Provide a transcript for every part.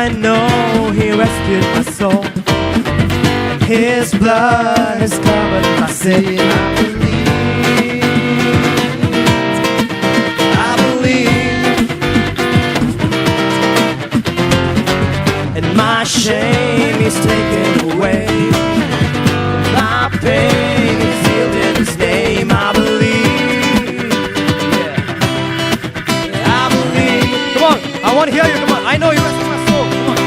I know He rescued my soul, and His blood has covered my sin. I believe, and my shame is taken away, my pain is healed in His name. I believe, yeah. I believe. Come on, I want to hear you. Come on, I know He rescued my soul. Come on.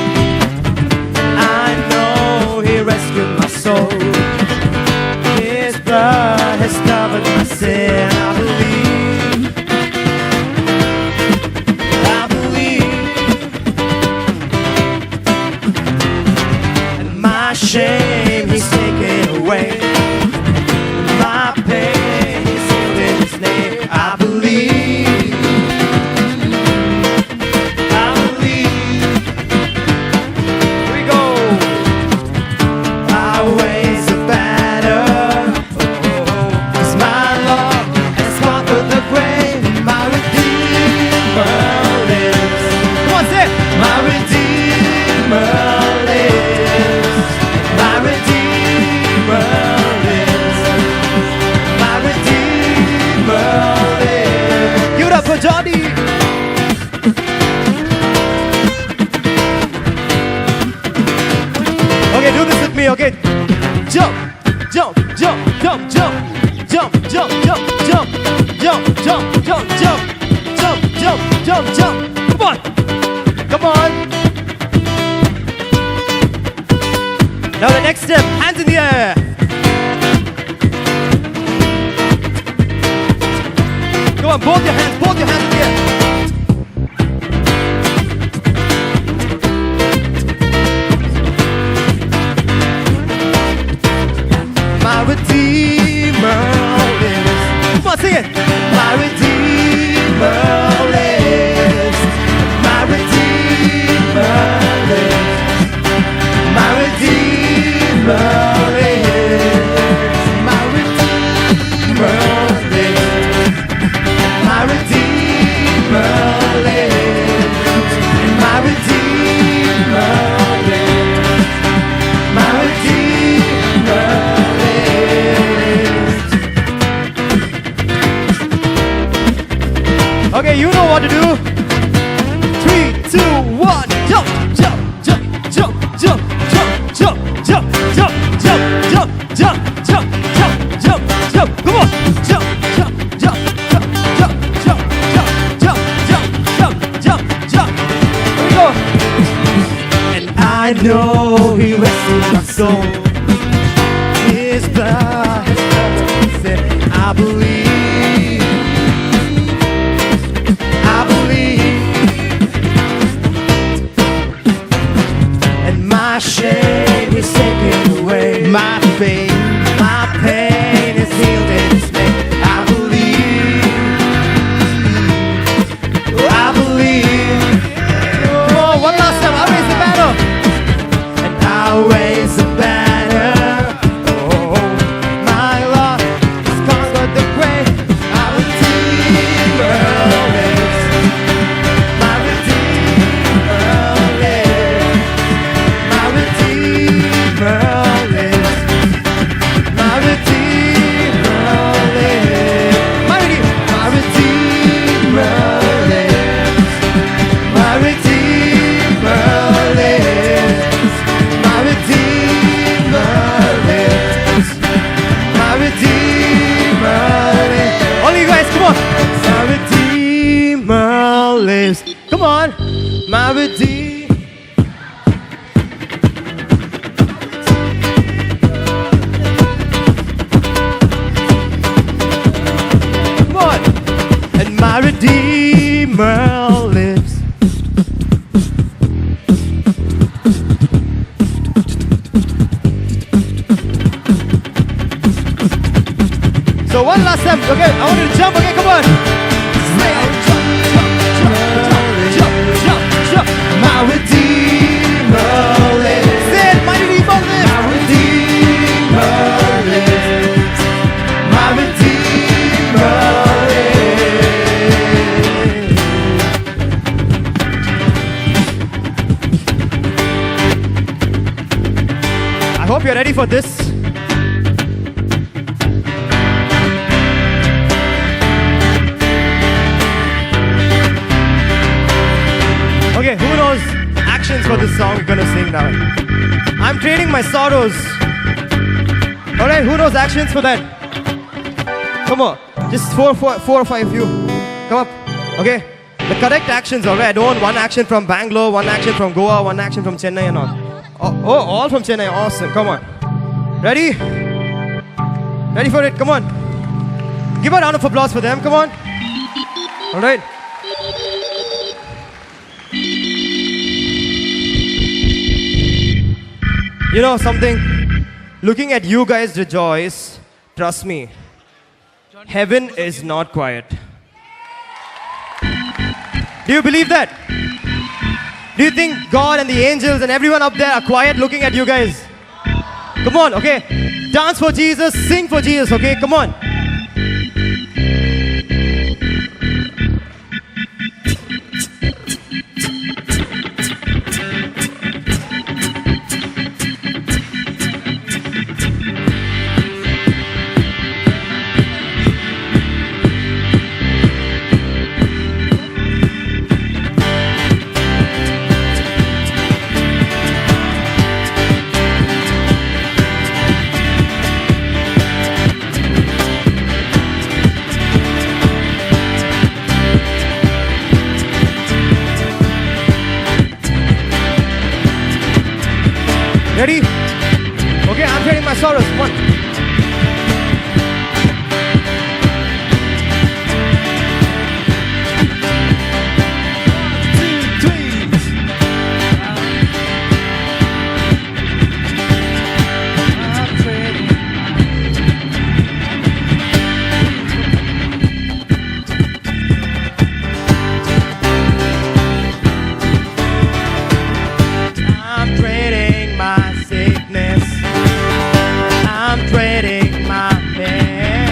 I know He rescued my soul. His blood has covered my sin. I believe. I believe. And my shame He's taken away. My pain is healed in His name. I believe. I believe. Here we go. Our ways are better. Cause my love has conquered the grave. My Redeemer lives. Come on, say it. My Redeemer lives. My Redeemer lives. My Redeemer lives. Give it up for Johnny. Okay, do this with me, okay? Jump, jump, jump, jump, jump, jump, jump, jump, jump, jump, jump, jump, jump, jump, jump, jump, jump. Come on, come on. Now the next step, hands in the air. Come on, both your hands in the air. My Redeemer lives. Come on, sing it. My Redeemer lives. My Redeemer lives. My Redeemer lives. My Redeemer lives. My Redeemer lives. My Redeemer lives. My Redeemer lives. Okay, you know what to do. 3, 2, 1, jump, jump, jump, jump, jump, jump, jump, jump, jump, jump, jump, jump, jump, jump, jump, jump. Come on, jump, jump, jump, jump, jump, jump, jump, jump, jump, jump, jump. Here we go. And I know He rescued my soul. His blood has covered my sin. I believe. I believe. And my shame is taken away. My pain is healed in His name. I believe. I believe. Oh, one last time. Our ways are better. And our ways are better. Oh, my Lord has conquered the grave. Our Redeemer lives. My Redeemer lives. My Redeemer lives. My Redeemer lives. My Redeemer lives. My Redeemer lives. My Redeemer lives. My Redeemer lives. All you guys, come on. My Redeemer lives. Come on. My Redeemer. Come on. And my Redeemer lives. So one last time, okay? I want you to jump, okay? Come on. Say it. Jump, jump, jump, jump, jump, jump, jump. My Redeemer lives. Say it, my Redeemer lives. My Redeemer lives. My Redeemer lives. hope you're ready for this. Okay, who knows actions for this song we're gonna sing now? I'm trading my sorrows. Alright, who knows actions for that? Come on, just four or five of you. Come up, okay? The correct actions, alright? I don't want one action from Bangalore, one action from Goa, one action from Chennai and all. Oh, all from Chennai, awesome, come on. Ready? Ready for it, come on. Give a round of applause for them, come on. Alright. You know something? Looking at you guys rejoice, trust me, heaven is not quiet. Do you believe that? Do you think God and the angels and everyone up there are quiet looking at you guys? Come on, okay? Dance for Jesus, sing for Jesus, okay? Come on. Ready? Okay, I'm trading my sorrows. Come on. 1, 2, 3. I'm trading. I'm trading my sickness. I'm trading my pain.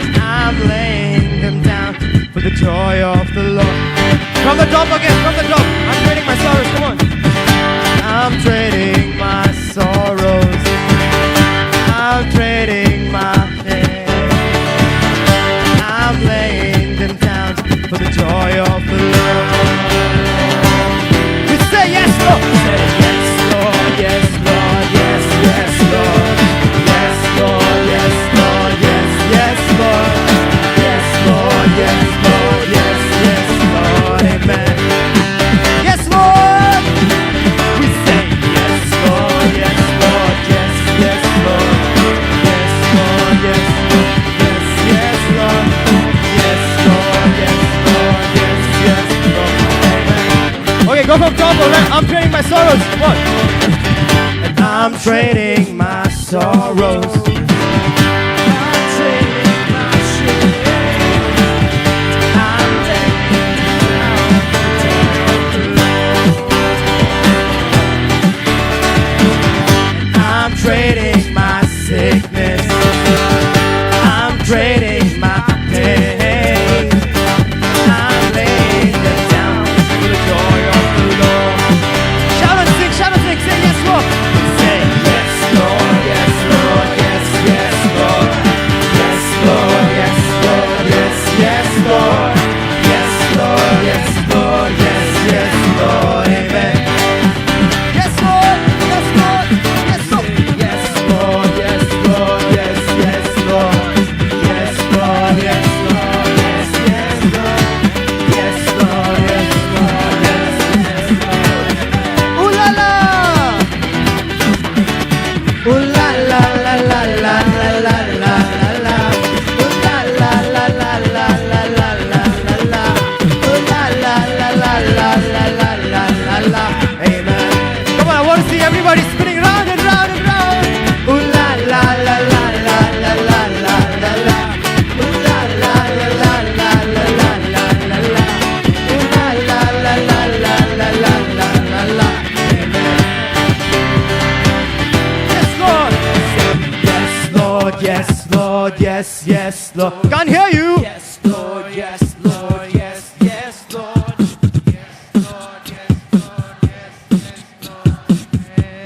And I'm laying them down for the joy of the Lord. From the top again, from the top. I'm trading my sorrows, come on. I'm trading my sorrows. I'm trading my pain. I'm laying them down for the joy of the Lord. We say yes, Lord. Say yes, Lord, yes, Lord, yes, yes, Lord. Yes, Lord, yes, Lord, yes, yes, Lord. Yes, Lord, yes, Lord, yes, yes, Lord. Amen. Yes, Lord. We say yes, Lord, yes, Lord, yes, yes, Lord. Yes, Lord, yes, yes, yes, Lord. Yes, Lord, yes, Lord, yes, yes, Lord. Amen. Okay, go from top, alright? I'm trading my sorrows. Come on. And I'm trading my sorrows. I'm trading my shame. I'm laying down. I'm trading my sickness. I'm trading my pain. I'm laying them down for the joy of the Lord. Shout and sing, say yes, Lord. Say yes, Lord, yes, Lord, yes, yes, Lord. Yes, Lord, yes, Lord, yes, yes, Lord. Yes, Lord, yes, Lord, yes, yes, Lord. Amen. Yes, Lord, yes, Lord, yes, Lord. Yes, Lord, yes, Lord, yes, yes, Lord. Yes, Lord, yes, Lord, yes, yes, Lord. Yes, Lord, yes, Lord, yes, yes, Lord. Ooh la la! Ooh la la la la la la la la la. Ooh la la la la la la la la la. Ooh la la la la la la la la la. Amen. Come on, I want to see everybody spinning round and round and round. Ooh la la la la la la la la la la. Ooh la la la la la la la la la. Ooh la la la la la la la la la. Amen. Yes, Lord. Yes, Lord. Yes, Lord. Yes, yes, Lord. Can't hear you. Yes, Lord. Yes, Lord. Yes, yes, Lord. Yes, Lord. Yes, Lord. Yes, yes, Lord.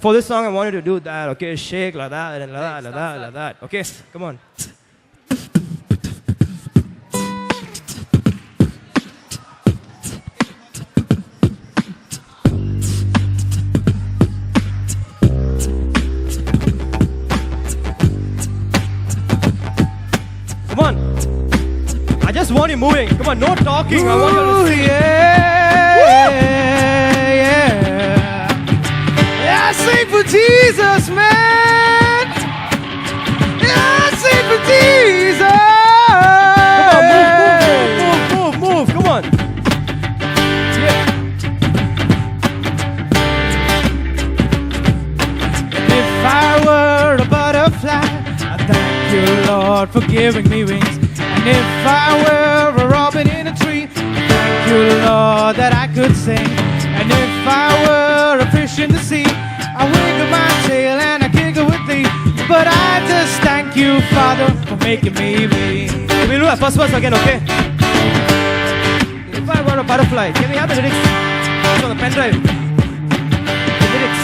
For this song, I want you to do that, okay? Shake like that, and like that, like that, like that. Okay, come on. Come on. I just want you moving. Come on, no talking. I want you to sing. Yeah, sing for Jesus, man. Yeah, sing for Jesus. Come on, move. Come on. Yeah. If I were a butterfly, I thank you, Lord, for giving me wings. And if I were a robin in a tree, thank you, Lord, that I could sing. And if I were a fish in the sea, I wiggle my tail and I giggle with thee. But I just thank you, Father, for making me me. We'll do that first verse again, okay? If I were a butterfly, can we have the lyrics? It's on the pen drive. The lyrics.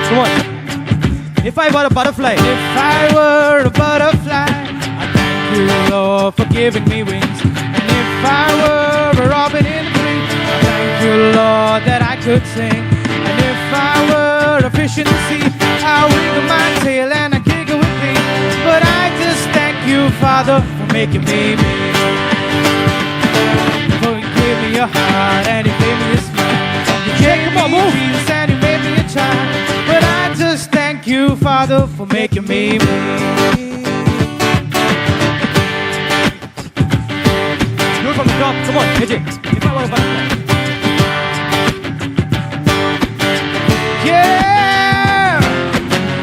Come on. If I were a butterfly. If I were a butterfly, I thank you, Lord, for giving me wings. And if I were a robin in a tree, I thank you, Lord, that I could sing. And if I were a fish in the sea, I wiggle my tail and I giggle with thee. But I just thank you, Father, for making me me. For you gave me a heart and you gave me a smile. You gave Come on, me move. Jesus and you made me a child. But I just thank you, Father, for making me me. Do it from the top. Come on, AJ. If I were a butterfly. Yeah!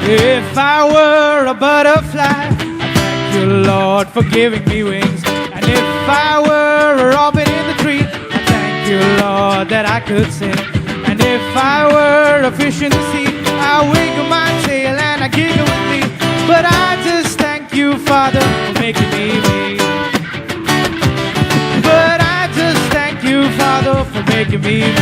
If I were a butterfly, I thank you, Lord, for giving me wings. And if I were a robin in the tree, I thank you, Lord, that I could sing. And if I were a fish in the sea, I wiggle my tail and I giggle with thee. But I just thank you, Father, for making me me. But I just thank you, Father, for making me me.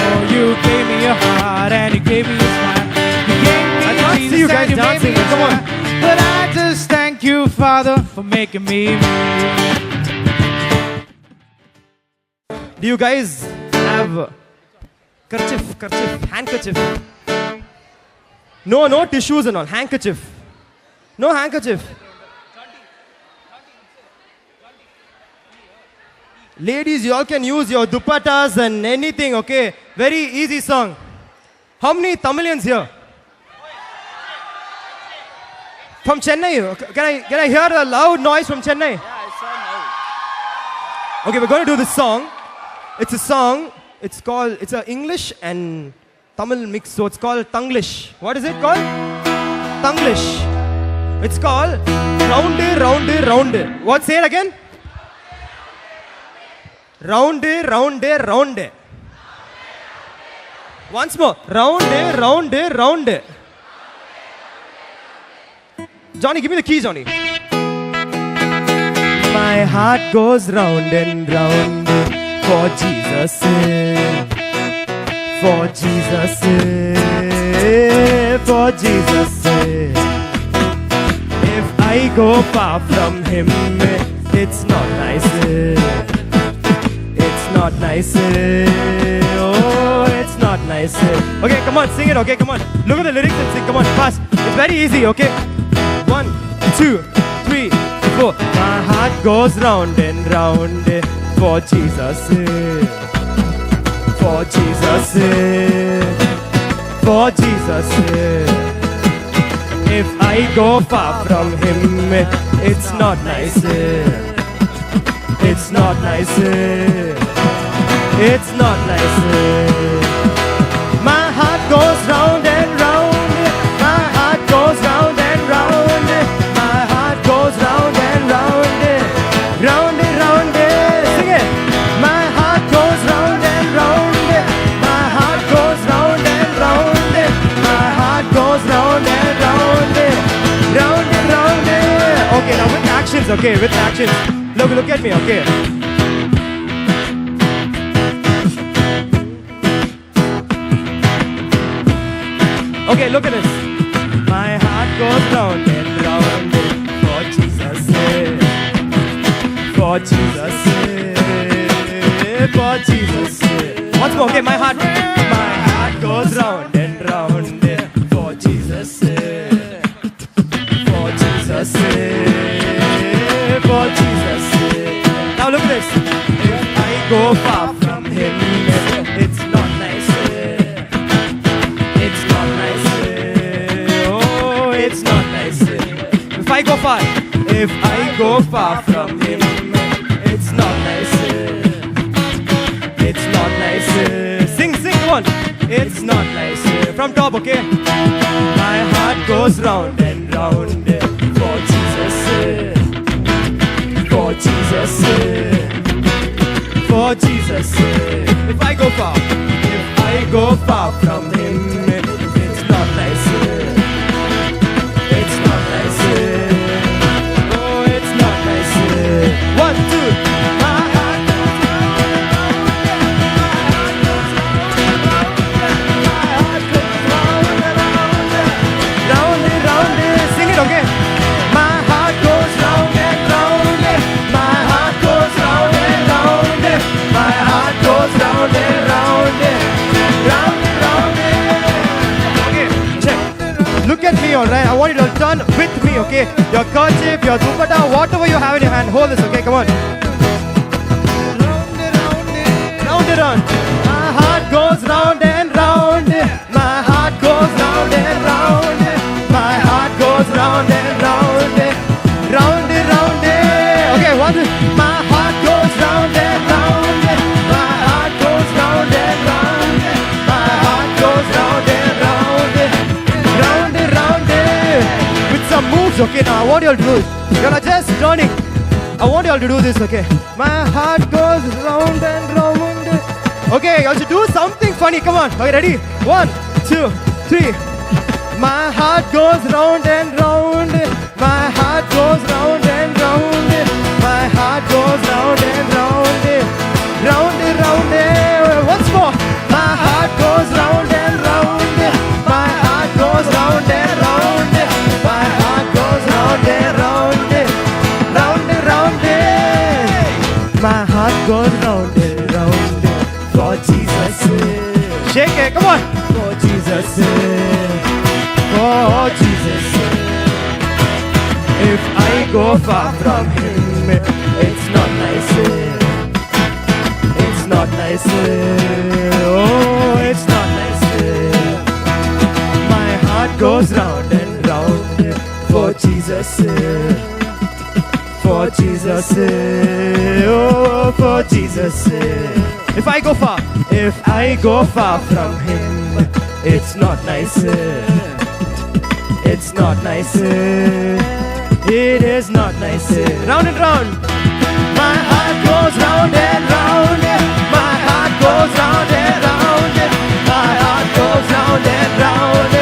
Oh, you gave me a heart and you gave me a smile. You gave me I can't see you guys and made dancing, me a but come on. child. But I just thank you, Father, for making me me. Do you guys have handkerchief? No tissues and all. Handkerchief. No handkerchief. Ladies, you all can use your dupattas and anything, okay? Very easy song. How many Tamilians here? From Chennai? Can I hear a loud noise from Chennai? Okay, we're going to do this song. It's a song. It's an English and Tamil mix, so it's called Tanglish. What is it called? Tanglish. It's called Round. What? Say it again. Round. Once more. Round. Johnny, give me the key, Johnny. My heart goes round and round for Jesus' sake. For Jesus' sake. For Jesus' sake. If I go far from Him, it's not nice. It's not nice. Oh, it's not nice. Okay, come on, sing it. Okay, come on. Look at the lyrics and sing. Come on, fast. It's very easy. Okay. 1, 2, 3, 4. My heart goes round and round for Jesus. For Jesus. For Jesus. If I go far from Him, it's not nice. It's not nice. It's not nice. My heart goes round and round. My heart goes round and round. My heart goes round and round. Round. Sing it. My heart goes round and round. My heart goes round and round. My heart goes round and round. Round. Okay, now with actions. Okay, with actions. Look at me. Okay. Okay, look at this. My heart goes round and round for Jesus' sake. For Jesus' sake. For Jesus' sake. Once more, okay, my heart goes round and round for Jesus' sake. For Jesus' sake. For Jesus' sake. Now look at this. If I go far from Him, it's not nice. It's not nice. Oh, it's not nice. If I go far from Him, it's not nice. It's not nice. Sing, come on. It's not nice. From top, okay? My heart goes round and round for Jesus. For Jesus. For Jesus. If I go far from Him, it's not nice. It's not nice. Oh, it's not nice. 1, 2. My heart goes round and round. Sing it, okay? My heart goes round and round. My heart goes round and round. My heart goes round and round. Round and round. Okay, check. Look at me, alright? I want you to turn with me, okay? Your kerchief, your dupatta, whatever you have in your hand, hold this, okay? Come on. Round and round. My heart goes round and round. My heart goes round and round. My heart goes round and round. Round and round. Okay, one. My heart goes round and round. My heart goes round and round. My heart goes round and round. Round and round. With some moves, okay? Now I want you all to do it. You're not just turning. I want you all to do this, okay? My heart goes round and round. Okay, you should do something funny. Come on. Okay, ready? 1, 2, 3. My heart goes round and round. My heart goes round and round. My heart goes round and round. Round and round. Once more. My heart goes round and round. My heart goes round and round. My heart goes round and round. Round and round. My heart goes round and round for Jesus. Shake it, come on. For Jesus. For Jesus. If I go far from Him, it's not nice. It's not nice. Oh, it's not nice. My heart goes round and round for Jesus. For Jesus. Oh, for Jesus. If I go far from Him, it's not nice. It's not nice. It is not nice. Round and round. My heart goes round and round. My heart goes round and round. My heart goes round and round.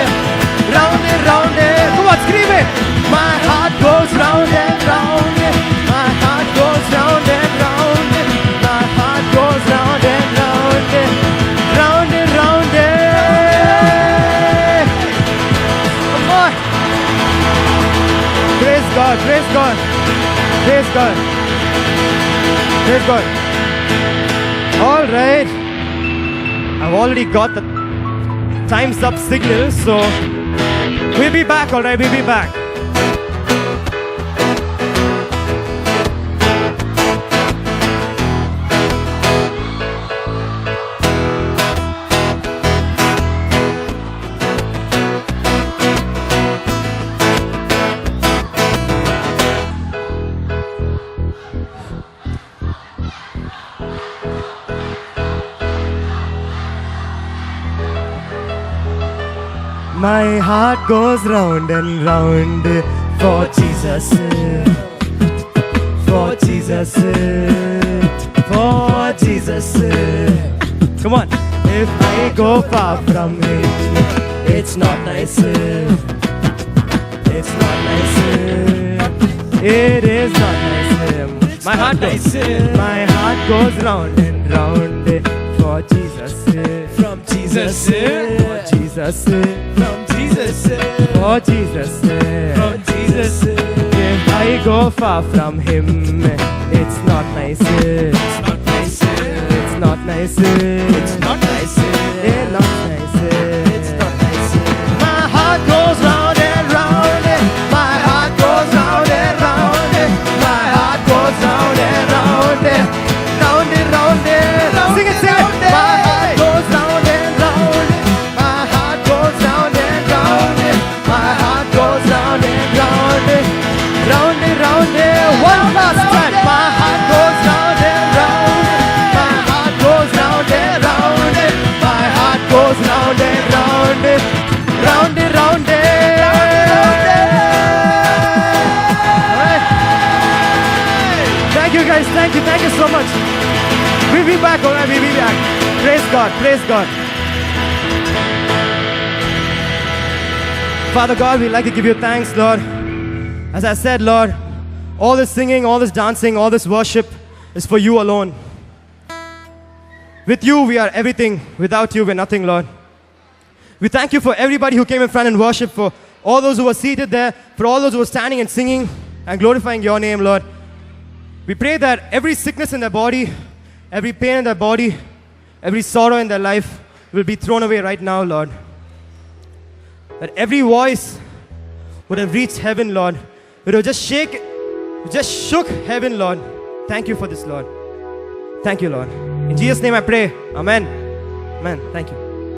Round and round. Come on, scream it. My heart goes round and round. My heart goes round and round. My heart goes round and round. Round and round. Come on. Praise God, praise God. Praise God. Praise God. All right. I've already got the time's up signal, so we'll be back, all right? We'll be back. My heart goes round and round for Jesus. For Jesus. For Jesus. Come on. If I go far from Him, it's not nice. It's not nice. It is not nice. My heart goes round and round for Jesus. From Jesus. For Jesus. From Jesus. For Jesus' sake. For Jesus' sake. If I go far from Him, it's not nice. It's not nice. It's not nice. It's not nice. It's not nice. It's not nice. My heart goes round and round. My heart goes round and round. My heart goes round and round. Round and round and round. Sing it, sing it. My heart goes round and round. My heart goes round and round. My heart goes round and round. Round and round. One last time. My heart goes round and round. My heart goes round and round. My heart goes round and round. Round and round. Alright. Thank you guys. Thank you so much. We'll be back, alright? We'll be back. Praise God. Praise God. Father God, we'd like to give you thanks, Lord. As I said, Lord, all this singing, all this dancing, all this worship is for you alone. With you, we are everything. Without you, we're nothing, Lord. We thank you for everybody who came in front and worshiped, for all those who were seated there, for all those who were standing and singing and glorifying your name, Lord. We pray that every sickness in their body, every pain in their body, every sorrow in their life will be thrown away right now, Lord. That every voice would have reached heaven, Lord. It would just shook heaven, Lord. Thank you for this, Lord. Thank you, Lord. In Jesus' name I pray. Amen. Amen. Thank you.